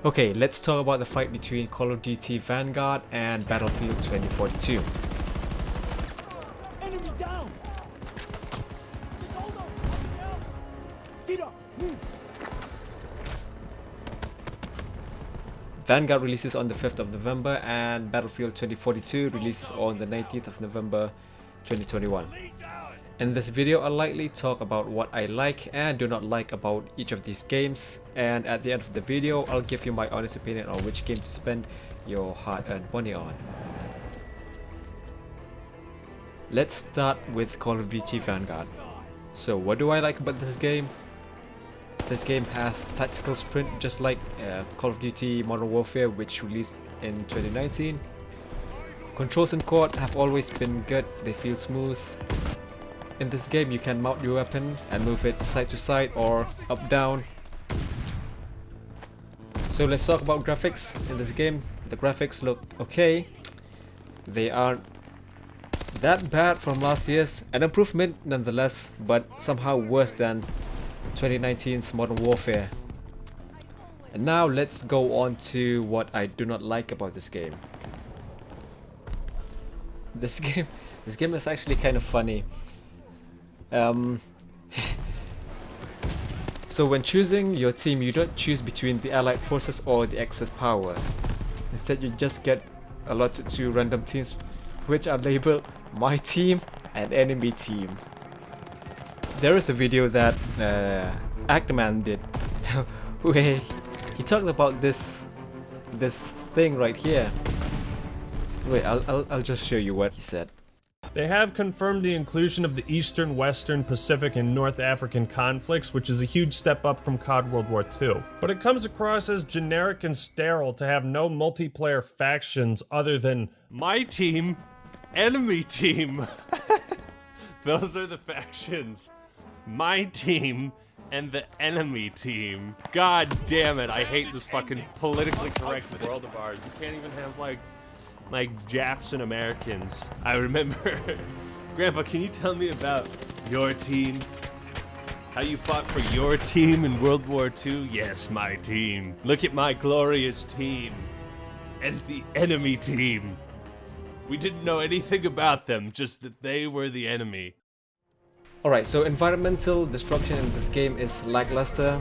Okay, let's talk about the fight between Call of Duty Vanguard and Battlefield 2042. Enemy down! Just hold on! Get up! Move! Vanguard releases on the 5th of November and Battlefield 2042 releases on the 19th of November 2021. In this video, I'll likely talk about what I like and do not like about each of these games, and at the end of the video, I'll give you my honest opinion on which game to spend your hard-earned money on. Let's start with Call of Duty Vanguard. So what do I like about this game? This game has tactical sprint just like Call of Duty Modern Warfare, which released in 2019. Controls in quad have always been good, they feel smooth. In this game you can mount your weapon and move it side to side or up down. So let's talk about graphics. In this game the graphics look okay. They aren't that bad from last year's, an improvement nonetheless, but somehow worse than 2019's Modern Warfare. And now let's go on to what I do not like about this game. This game is actually kind of funny. So when choosing your team, you don't choose between the allied forces or the Axis powers. Instead, you just get allotted to random teams which are labeled my team and enemy team. There is a video that Actman did where he talked about this thing right here. Wait, I'll just show you what he said. They have confirmed the inclusion of the Eastern, Western, Pacific, and North African conflicts, which is a huge step up from COD World War II. But it comes across as generic and sterile to have no multiplayer factions other than my team, enemy team. Those are the factions. My team and the enemy team. God damn it, I hate this fucking politically correct world of ours. You can't even have like Japs and Americans. I remember. Grandpa, can you tell me about your team? How you fought for your team in World War II? Yes, my team. Look at my glorious team. And the enemy team. We didn't know anything about them, just that they were the enemy. Alright, so environmental destruction in this game is lackluster.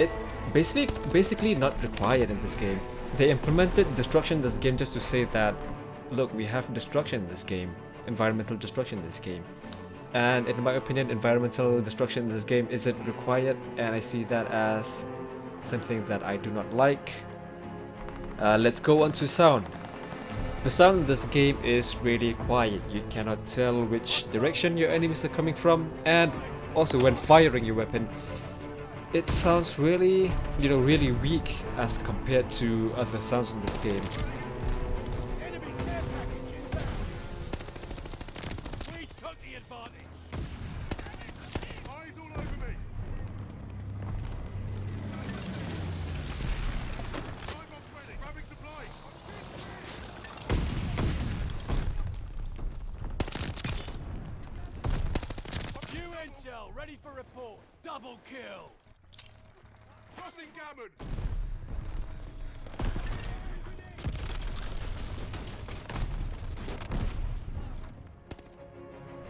It's basically not required in this game. They implemented destruction in this game just to say that, look, we have destruction in this game, environmental destruction in this game. And in my opinion, environmental destruction in this game isn't required, and I see that as something that I do not like. Let's go on to sound. The sound in this game is really quiet. You cannot tell which direction your enemies are coming from, and also when firing your weapon, it sounds really, really weak as compared to other sounds in this game. We took the advantage! Eyes all over me! Grabbing supplies! New intel, ready for report. Double kill! Crossing gammon!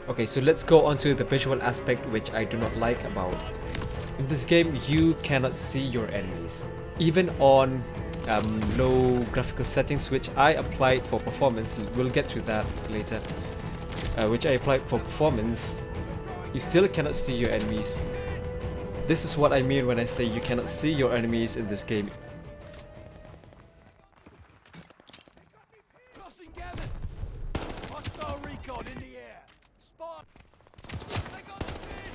Okay, so let's go on to the visual aspect, which I do not like about. In this game, you cannot see your enemies. Even on low graphical settings, which I applied for performance, we'll get to that later, which I applied for performance, you still cannot see your enemies. This is what I mean when I say you cannot see your enemies in this game. Crossing gammon! Hostile recon in the air! Spot! They got the pin!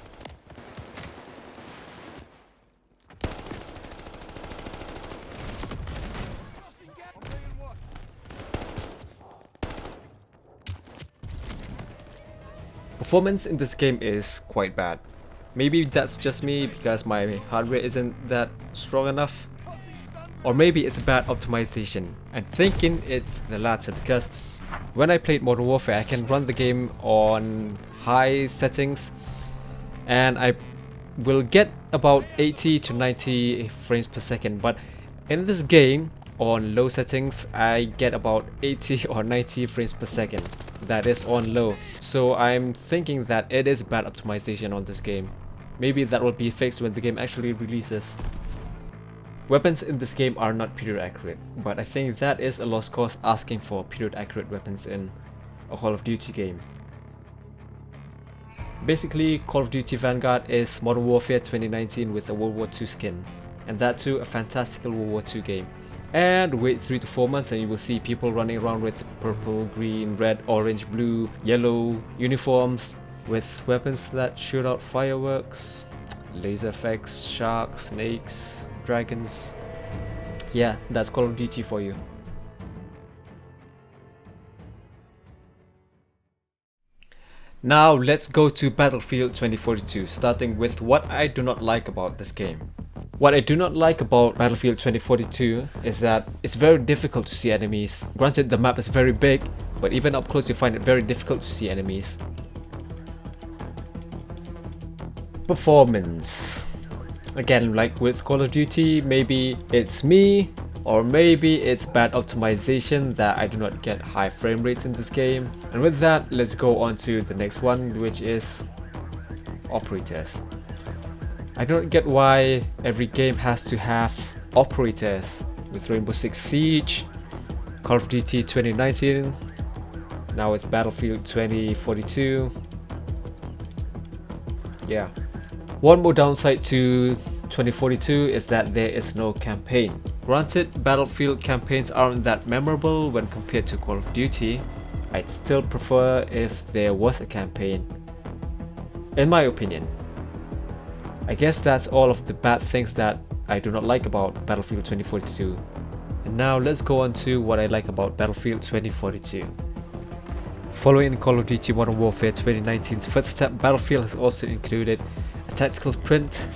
Crossing gammon! I'm being watched! Performance in this game is quite bad. Maybe that's just me because my hardware isn't that strong enough, or maybe it's bad optimization. I'm thinking it's the latter because when I played Modern Warfare, I can run the game on high settings and I will get about 80 to 90 frames per second, but In this game, on low settings, I get about 80 or 90 frames per second. That is on low. So I'm thinking that it is bad optimization on this game. Maybe that will be fixed when the game actually releases. Weapons in this game are not period accurate, but I think that is a lost cause asking for period accurate weapons in a Call of Duty game. Basically, Call of Duty Vanguard is Modern Warfare 2019 with a World War II skin, and that too a fantastical World War II game. And wait 3 to 4 months and you will see people running around with purple, green, red, orange, blue, yellow uniforms with weapons that shoot out fireworks, laser effects, sharks, snakes, dragons. Yeah, that's Call of Duty for you. Now let's go to Battlefield 2042, starting with what I do not like about this game. What I do not like about Battlefield 2042 is that it's very difficult to see enemies. Granted, the map is very big, but even up close you find it very difficult to see enemies. Performance. Again, like with Call of Duty, maybe it's me, or maybe it's bad optimization that I do not get high frame rates in this game. And with that, let's go on to the next one, which is operators. I don't get why every game has to have operators. With Rainbow Six Siege, Call of Duty 2019, now with Battlefield 2042. Yeah. One more downside to 2042 is that there is no campaign. Granted, Battlefield campaigns aren't that memorable when compared to Call of Duty. I'd still prefer if there was a campaign, in my opinion. I guess that's all of the bad things that I do not like about Battlefield 2042. And now let's go on to what I like about Battlefield 2042. Following Call of Duty Modern Warfare 2019's footstep, Battlefield has also included a tactical sprint,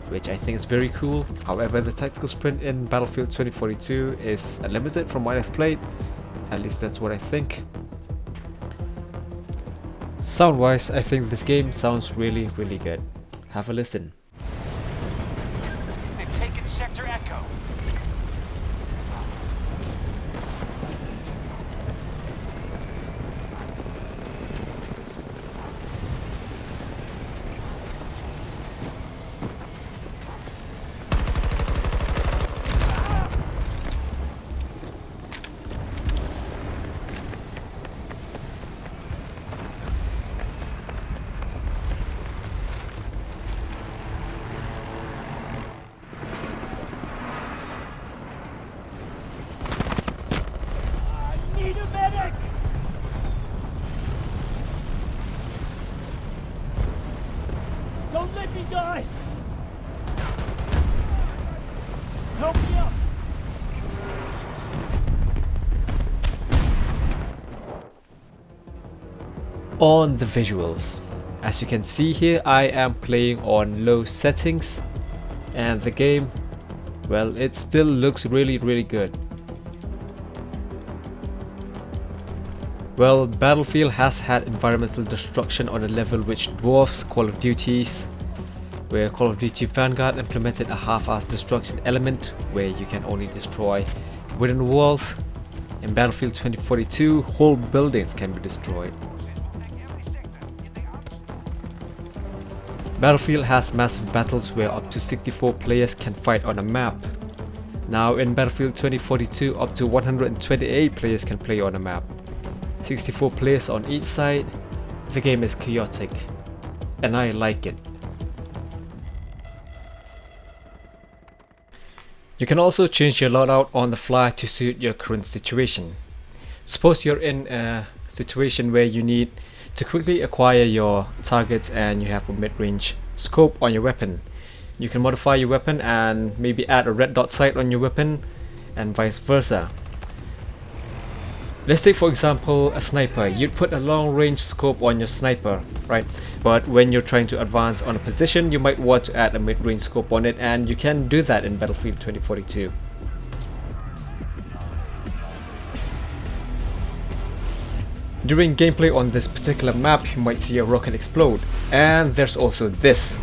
which I think is very cool. However, the tactical sprint in Battlefield 2042 is limited from what I've played. At least that's what I think. Sound-wise, I think this game sounds really good. Have a listen. They've taken Sector Echo. Need a medic! Don't let me die! Help me up! On the visuals, as you can see here, I am playing on low settings, and the game, well, it still looks really good. Well, Battlefield has had environmental destruction on a level which dwarfs Call of Duty's, where Call of Duty Vanguard implemented a half-assed destruction element where you can only destroy wooden walls. In Battlefield 2042, whole buildings can be destroyed. Battlefield has massive battles where up to 64 players can fight on a map. Now in Battlefield 2042, up to 128 players can play on a map. 64 players on each side. The game is chaotic, and I like it. You can also change your loadout on the fly to suit your current situation. Suppose you're in a situation where you need to quickly acquire your targets and you have a mid-range scope on your weapon. You can modify your weapon and maybe add a red dot sight on your weapon and vice versa. Let's take for example a sniper. You'd put a long range scope on your sniper, right? But when you're trying to advance on a position, you might want to add a mid-range scope on it, and you can do that in Battlefield 2042. During gameplay on this particular map, you might see a rocket explode, and there's also this.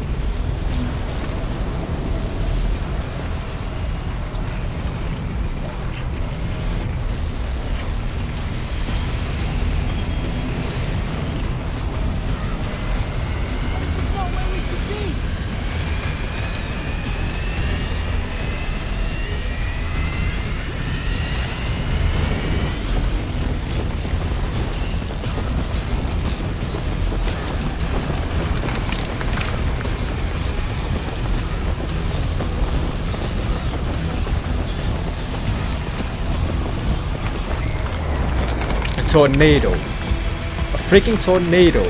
tornado. A freaking tornado.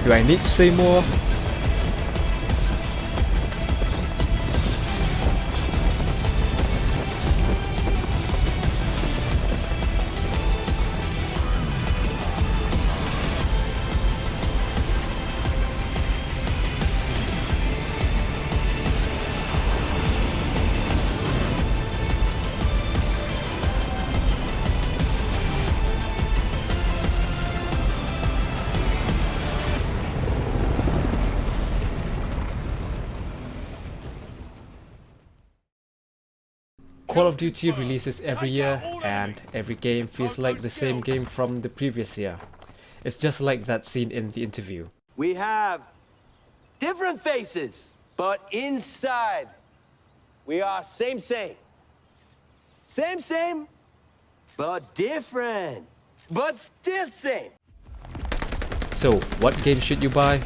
Do I need to say more? Call of Duty releases every year, and every game feels like the same game from the previous year. It's just like that scene in the interview. We have different faces, but inside we are same, but different, but still same. So, what game should you buy?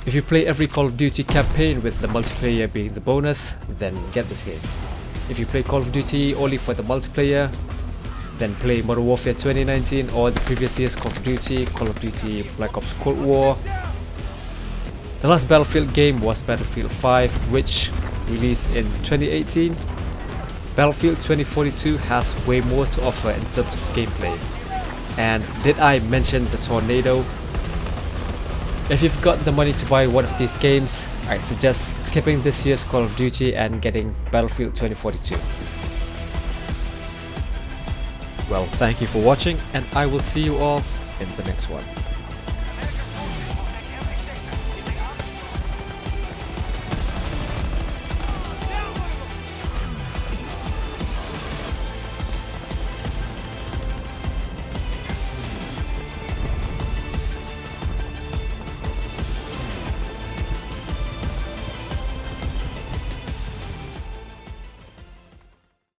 If you play every Call of Duty campaign with the multiplayer being the bonus, then get this game. If you play Call of Duty only for the multiplayer, then play Modern Warfare 2019 or the previous year's Call of Duty Black Ops Cold War. The last Battlefield game was Battlefield 5, which released in 2018. Battlefield 2042 has way more to offer in terms of gameplay. And did I mention the tornado? If you've got the money to buy one of these games, I suggest skipping this year's Call of Duty and getting Battlefield 2042. Well, thank you for watching, and I will see you all in the next one.